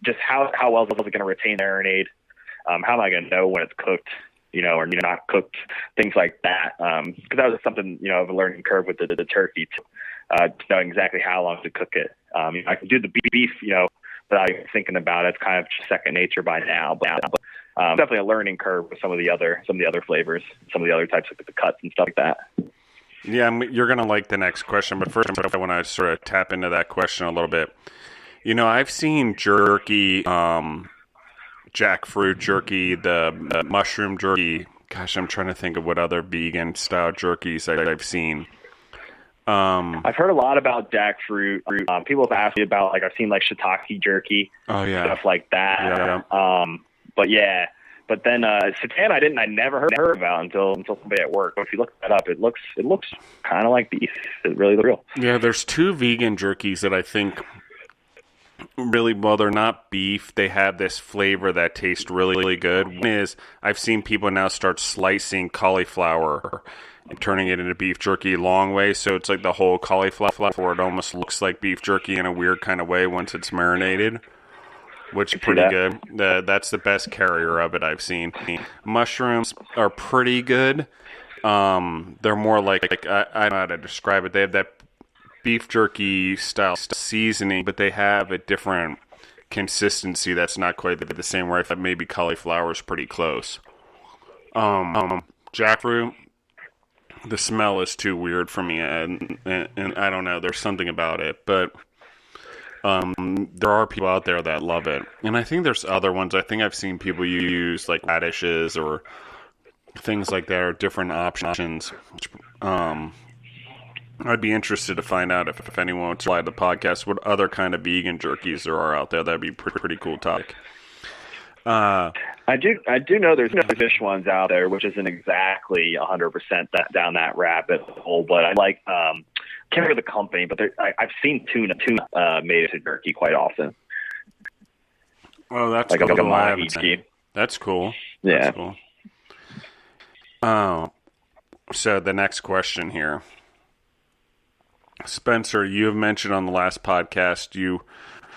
just how well is it going to retain marinade? How am I going to know when it's cooked? Or not cooked, things like that. Because that was something, of a learning curve with the turkey, knowing exactly how long to cook it. I can do the beef, without even thinking about it. It's kind of just second nature by now. But definitely a learning curve with some of the other flavors, some of the other types of the cuts and stuff like that. Yeah, you're going to like the next question. But first, I want to sort of tap into that question a little bit. I've seen jerky... jackfruit jerky, the mushroom jerky. Gosh, I'm trying to think of what other vegan style jerkies I've seen. I've heard a lot about jackfruit. People have asked me about, I've seen shiitake jerky, stuff like that. Yeah. But then seitan I never heard about until somebody at work. But if you look that up, it looks kind of like beef. It really looks real. Yeah, there's two vegan jerkies that I think really, well, they're not beef. They have this flavor that tastes really, really good. One is, I've seen people now start slicing cauliflower and turning it into beef jerky long way. So it's like the whole cauliflower. It almost looks like beef jerky in a weird kind of way once it's marinated, which is pretty good. That's the best carrier of it I've seen. Mushrooms are pretty good. They're more like I don't know how to describe it. They have that beef jerky style seasoning, but they have a different consistency that's not quite the same, where I thought maybe cauliflower is pretty close. Jackfruit, the smell is too weird for me, and I don't know, there's something about it, but There are people out there that love it. And I think there's other ones. I think I've seen people use like radishes or things like that, or different options. I'd be interested to find out if anyone would slide the podcast what other kind of vegan jerkies there are out there. That'd be pretty cool topic. I do know there's fish ones out there, which isn't exactly 100% down that rabbit hole, but I like can't remember the company, but I've seen tuna made into jerky quite often. Oh, that's like cool. a mahi scheme. That's cool. Yeah. That's cool. Oh, so the next question here. Spencer, you have mentioned on the last podcast you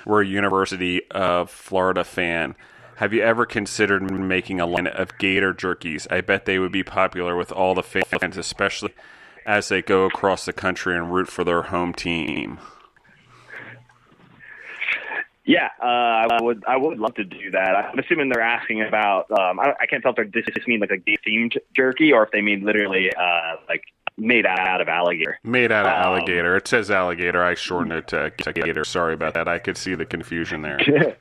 were a University of Florida fan. Have you ever considered making a line of gator jerkies? I bet they would be popular with all the fans, especially as they go across the country and root for their home team. Yeah, I would love to do that. I'm assuming they're asking about. I can't tell if they just mean like a themed jerky or if they mean literally like made out of alligator. Made out of alligator. It says alligator. I shortened it to gator. Sorry about that. I could see the confusion there.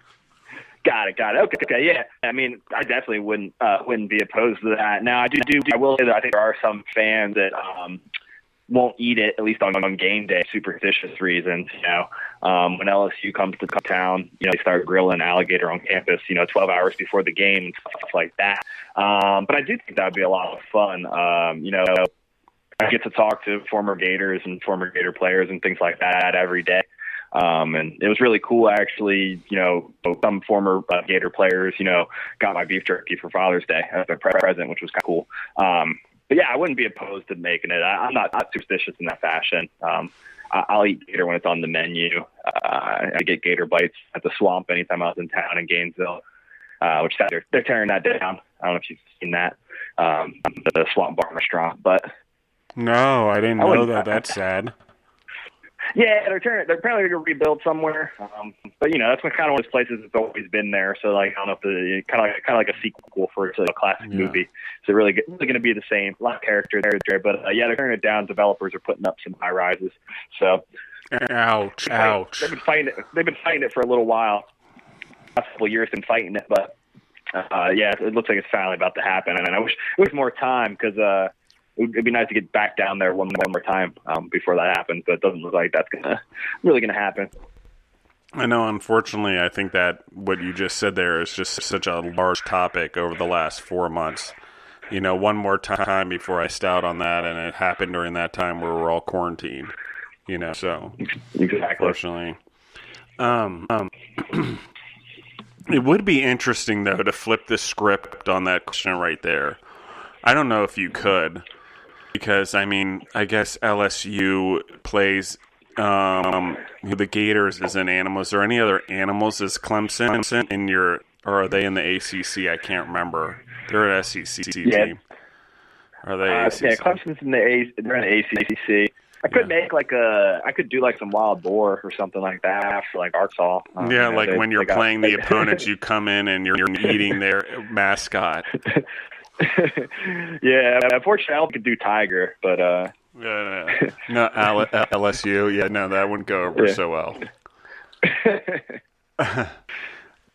Got it. Okay. Yeah. I mean, I definitely wouldn't be opposed to that. Now, I will say that I think there are some fans that won't eat it, at least on game day, superstitious reasons. You know, when LSU comes to town, you know, they start grilling alligator on campus, 12 hours before the game and stuff like that. But I do think that would be a lot of fun. I get to talk to former Gators and former Gator players and things like that every day. And it was really cool, actually. Some former Gator players, got my beef jerky for Father's Day as their present, which was kind of cool. But yeah, I wouldn't be opposed to making it. I'm not superstitious in that fashion. I'll eat gator when it's on the menu. I get gator bites at the Swamp anytime I was in town in Gainesville, which they're tearing that down. I don't know if you've seen that, the Swamp Bar restaurant, but no, I didn't know that. That's sad. Yeah, they're apparently going to rebuild somewhere, but that's kind of one of those places that's always been there. So like, I don't know if the kind of like a sequel for a classic movie. So really going to be the same. A lot of characters there, but they're tearing it down. Developers are putting up some high rises. So, ouch. They've been fighting it. They've been fighting it for a little while. Last couple of years, been fighting it, but it looks like it's finally about to happen. And I wish it was more time because. It'd be nice to get back down there one more time before that happens, but it doesn't look like that's really gonna happen. I know, unfortunately, I think that what you just said there is just such a large topic over the last 4 months. One more time before I stout on that, and it happened during that time where we're all quarantined. So exactly. Unfortunately, it would be interesting though to flip the script on that question right there. I don't know if you could. Because, I mean, I guess LSU plays the Gators as an animal. Is there any other animals as Clemson in your, or are they in the ACC? I can't remember. They're an SEC team. Are they ACC? Yeah, Clemson's they're in the ACC. I could do like some wild boar or something like that after like Arkansas. When you're playing the opponents, you come in and you're eating their mascot. Yeah, unfortunately, I could do Tiger, but no, LSU. Yeah, no, that wouldn't go over so well.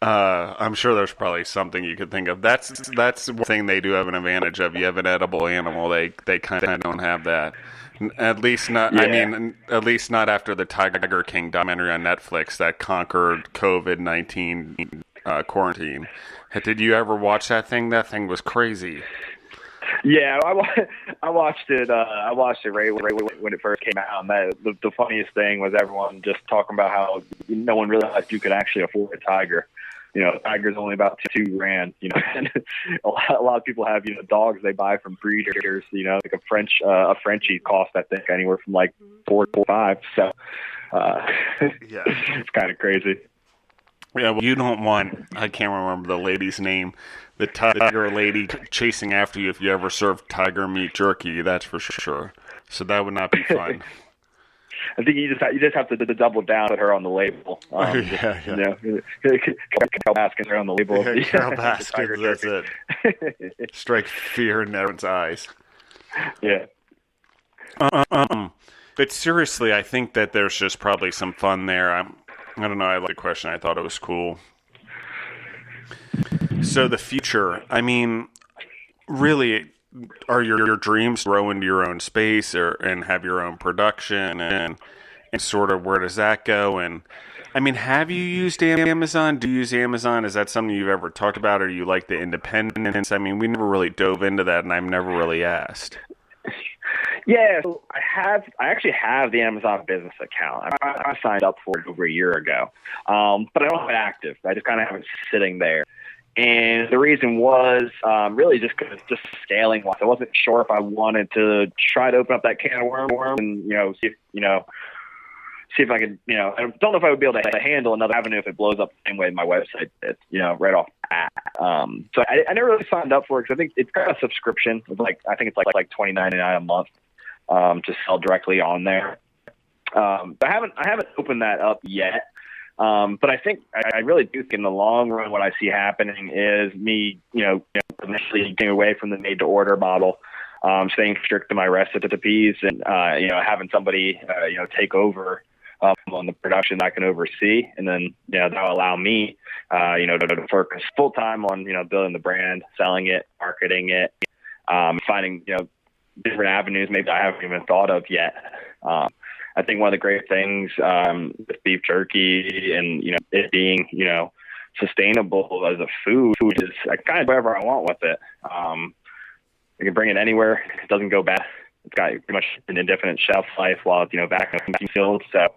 I'm sure there's probably something you could think of. That's one thing they do have an advantage of. You have an edible animal. They kind of don't have that. At least not. Yeah. I mean, at least not after the Tiger King documentary on Netflix that conquered COVID-19 quarantine. Did you ever watch that thing? That thing was crazy. Yeah, I watched it. I watched it right when it first came out. And the funniest thing was everyone just talking about how no one realized you could actually afford a tiger. A tiger's only about $2,000. And a lot of people have dogs they buy from breeders. Like a Frenchie costs I think anywhere from like $4 to $5. So yeah, it's kind of crazy. Yeah, well, you don't want, I can't remember the lady's name, the tiger lady chasing after you if you ever serve tiger meat jerky, that's for sure. So that would not be fun. I think you just have to double down with her on the label. Yeah. Carol Baskins are on the label. Yeah, Carol Baskins, that's it. Strike fear in everyone's eyes. Yeah. But seriously, I think that there's just probably some fun there. I don't know. I like the question. I thought it was cool. So the future, I mean, really, are your dreams to grow into your own space and have your own production and sort of where does that go? And I mean, have you used Amazon? Do you use Amazon? Is that something you've ever talked about, or you like the independence? I mean, we never really dove into that, and I've never really asked. Yeah, so I actually have the Amazon business account. I signed up for it over a year ago, but I don't have it active. I just kind of have it sitting there. And the reason was really just because just scaling wise. I wasn't sure if I wanted to try to open up that can of worms and see if I could, I don't know if I would be able to handle another avenue if it blows up the same way my website did, right off the bat. So I never really signed up for it because I think it's got a subscription. I think it's like $29.99 a month to sell directly on there. But I haven't opened that up yet. But I think I really do think in the long run, what I see happening is me, initially getting away from the made to order model, staying strict to my recipes and, having somebody, take over on the production I can oversee. And then, that'll allow me, to focus full time on, building the brand, selling it, marketing it, finding, different avenues maybe I haven't even thought of yet. I think one of the great things with beef jerky and, it being, sustainable as a food is I kind of do whatever I want with it. I can bring it anywhere. It doesn't go bad. It's got pretty much an indefinite shelf life while it's, vacuum sealed. So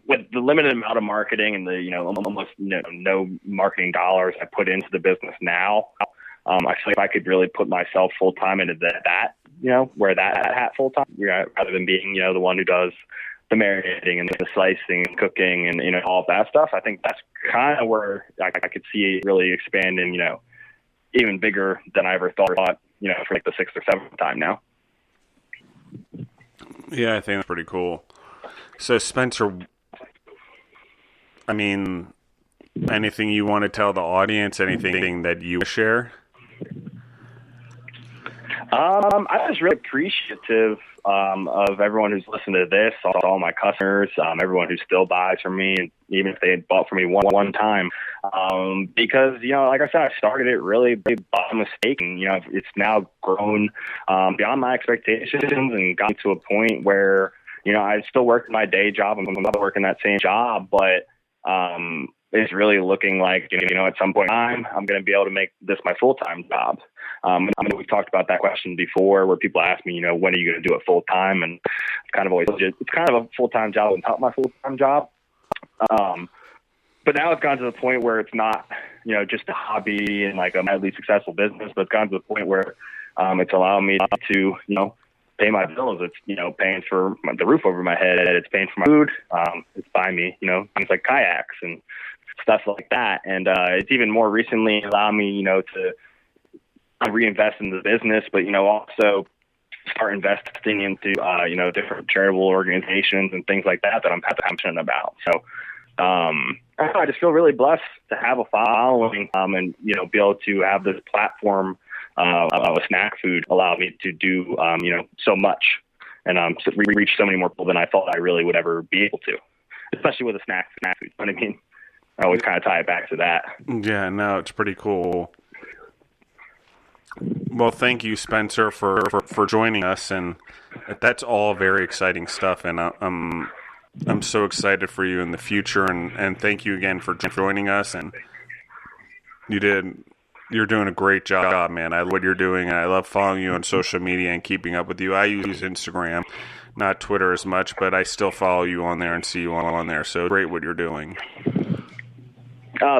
with the limited amount of marketing and the, almost no marketing dollars I put into the business now, I feel like if I could really put myself full time into that, wear that hat full time, rather than being, the one who does the marinating and the slicing and cooking and, all of that stuff. I think that's kind of where I could see it really expanding, even bigger than I ever thought, for like the 6th or 7th time now. Yeah, I think that's pretty cool. So Spencer, I mean, anything you want to tell the audience, anything that you share? I'm just really appreciative of everyone who's listened to this, all my customers, everyone who still buys from me, and even if they had bought from me one time. Because, like I said, I started it really by mistake, and, it's now grown beyond my expectations and got to a point where, I still work my day job. I'm not working that same job, but it's really looking like, at some point in time, I'm going to be able to make this my full-time job. I mean, we've talked about that question before where people ask me, when are you going to do it full-time? And it's kind of a full-time job on top of my full-time job. But now it's gone to the point where it's not, just a hobby and like a mildly successful business, but it's gone to the point where it's allowing me to, pay my bills. It's, paying for the roof over my head. It's paying for my food. It's buying me, things like kayaks and stuff like that. And it's even more recently allowed me, to reinvest in the business, but, also start investing into, different charitable organizations and things like that I'm passionate about. So I just feel really blessed to have a following and, be able to have this platform of snack food allow me to do, so much and reach so many more people than I thought I really would ever be able to, especially with a snack food. You know what I mean? I always kind of tie it back to that. Yeah, no, it's pretty cool. Well, thank you, Spencer, for joining us, and that's all very exciting stuff, and I'm so excited for you in the future, and thank you again for joining us, and you're doing a great job, man. I love what you're doing, and I love following you on social media and keeping up with you. I use Instagram, not Twitter as much, but I still follow you on there and see you on there, so great what you're doing.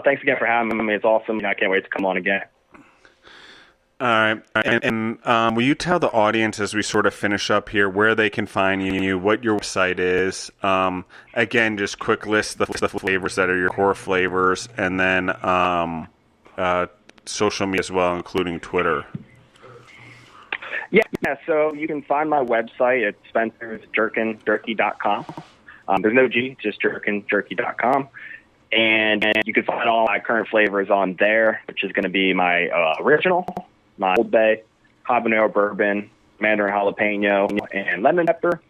Thanks again for having me. It's awesome. I can't wait to come on again. All right. And will you tell the audience as we sort of finish up here where they can find you, what your website is? Again, just quick list the flavors that are your core flavors, and then social media as well, including Twitter. Yeah. So you can find my website at spencersjerkinjerky.com. There's no G, just jerkinjerky.com. And you can find all my current flavors on there, which is going to be my original, my Old Bay, habanero bourbon, mandarin jalapeno, and lemon pepper.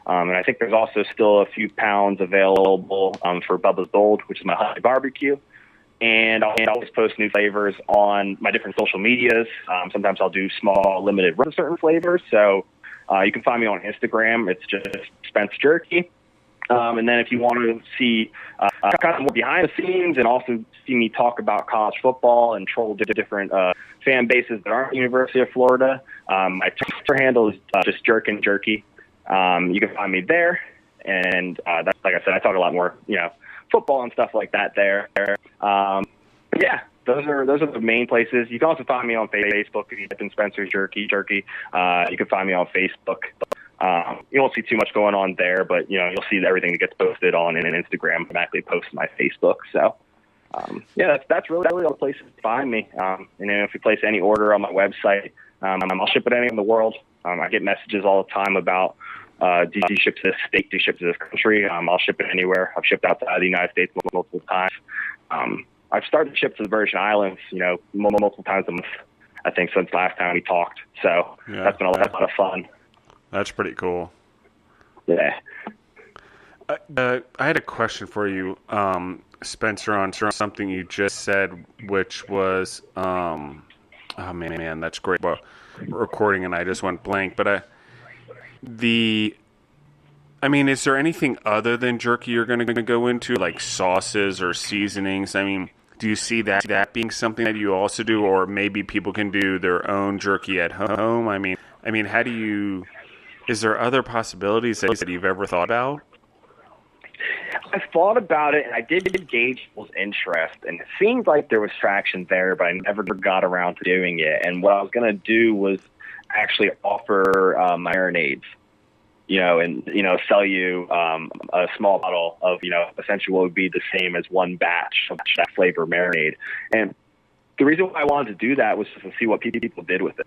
And I think there's also still a few pounds available for Bubba's Bold, which is my honey barbecue. And I'll always post new flavors on my different social medias. Sometimes I'll do small, limited runs of certain flavors. So you can find me on Instagram. It's just Spence Jerky. And then if you want to see kind of more behind the scenes and also see me talk about college football and troll different fan bases that aren't University of Florida, my Twitter handle is just Jerkin Jerky. You can find me there. And that's, like I said, I talk a lot more, football and stuff like that there. Yeah, those are the main places. You can also find me on Facebook if you type in Spencer's Jerky. You can find me on Facebook. You won't see too much going on there, but you'll see everything that gets posted on in Instagram. I'm actually posting my Facebook. So that's really all the places to find me. And then if you place any order on my website, I'll ship it anywhere in the world. I get messages all the time about do you ship to this state? Do you ship to this country? I'll ship it anywhere. I've shipped outside of the United States multiple times. I've started to ship to the Virgin Islands, multiple times a month, I think, since last time we talked. So that's been a lot of fun. That's pretty cool. Yeah. I had a question for you, Spencer, on something you just said, which was, oh man, that's great. Well, recording and I just went blank, but is there anything other than jerky you're going to go into, like sauces or seasonings? Do you see that being something that you also do, or maybe people can do their own jerky at home? How do you? Is there other possibilities that you've ever thought about? I thought about it, and I did gauge people's interest, and it seemed like there was traction there, but I never got around to doing it. And what I was going to do was actually offer marinades, and sell you a small bottle of essentially what would be the same as one batch of that flavor marinade. And the reason why I wanted to do that was just to see what people did with it.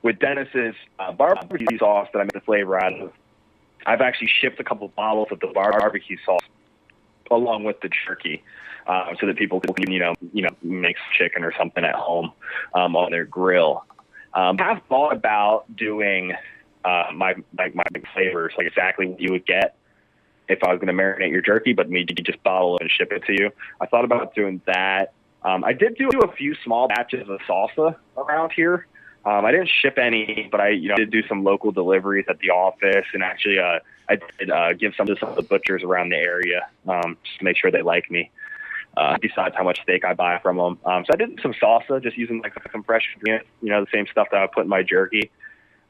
With Dennis's barbecue sauce that I made the flavor out of, I've actually shipped a couple bottles of the barbecue sauce along with the jerky, so that people can make chicken or something at home on their grill. I have thought about doing my flavors, like exactly what you would get if I was going to marinate your jerky, but me just bottle it and ship it to you. I thought about doing that. I did do a few small batches of salsa around here. I didn't ship any, but I did do some local deliveries at the office, and actually I did give some to some of the butchers around the area just to make sure they like me. Besides how much steak I buy from them. So I did some salsa, just using like some fresh ingredients, the same stuff that I put in my jerky.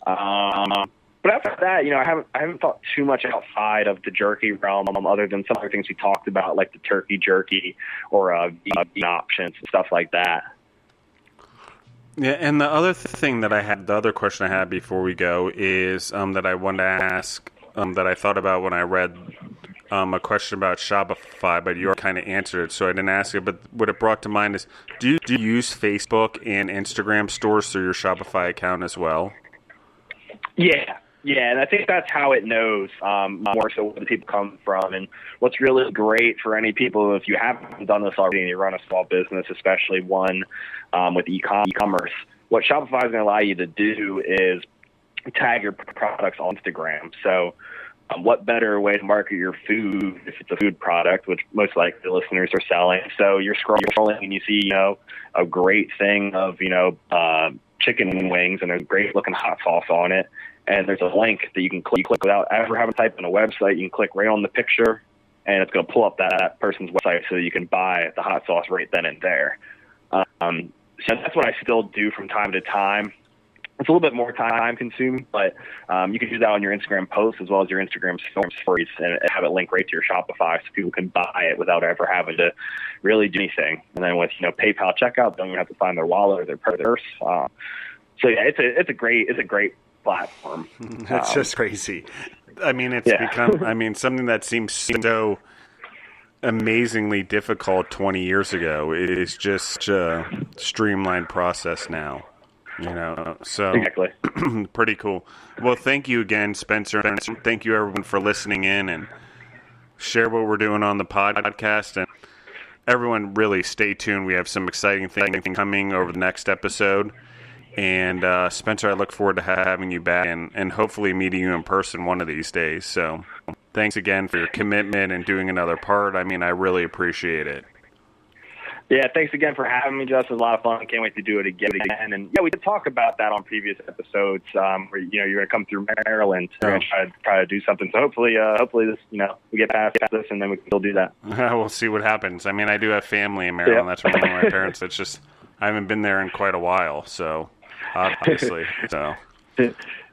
But after that, I haven't thought too much outside of the jerky realm, other than some other things we talked about, like the turkey jerky or vegan options and stuff like that. Yeah, and the other thing that the other question I had before we go is that I wanted to ask, that I thought about when I read a question about Shopify, but you already kind of answered it, so I didn't ask it. But what it brought to mind is, do you use Facebook and Instagram stores through your Shopify account as well? Yeah, and I think that's how it knows more so where the people come from. And what's really great for any people, if you haven't done this already and you run a small business, especially one with e-commerce, what Shopify is going to allow you to do is tag your products on Instagram. So what better way to market your food if it's a food product, which most likely the listeners are selling. So you're scrolling and you see, a great thing of, chicken wings, and there's great looking hot sauce on it. And there's a link that you can click without ever having to type in a website. You can click right on the picture, and it's going to pull up that person's website so you can buy the hot sauce right then and there. So that's what I still do from time to time. It's a little bit more time consuming, but you can do that on your Instagram posts as well as your Instagram stories, and have it linked right to your Shopify so people can buy it without ever having to really do anything. And then with PayPal checkout, they don't even have to find their wallet or their purse. So yeah, it's a great platform. That's just crazy. It's become something that seems so amazingly difficult 20 years ago is just a streamlined process now. So exactly. Pretty cool. Well, thank you again, Spencer. Thank you, everyone, for listening in and share what we're doing on the podcast. And everyone, really stay tuned. We have some exciting things coming over the next episode. And Spencer, I look forward to having you back and hopefully meeting you in person one of these days. So thanks again for your commitment and doing another part. I mean, I really appreciate it. Yeah, thanks again for having me, Justin. It was a lot of fun. Can't wait to do it again. And yeah, we did talk about that on previous episodes. Where you're going to come through Maryland. We're going to try to do something. So hopefully this, we get past this, and then we can still do that. We'll see what happens. I mean, I do have family in Maryland. Yeah. That's where my parents. It's just I haven't been there in quite a while. So obviously, so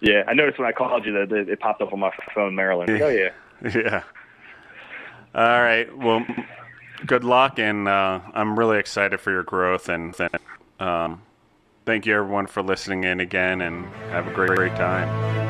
yeah, I noticed when I called you that it popped up on my phone, Maryland. Oh yeah. Yeah. All right. Well. Good luck, and I'm really excited for your growth. And thank you, everyone, for listening in again, and have a great time.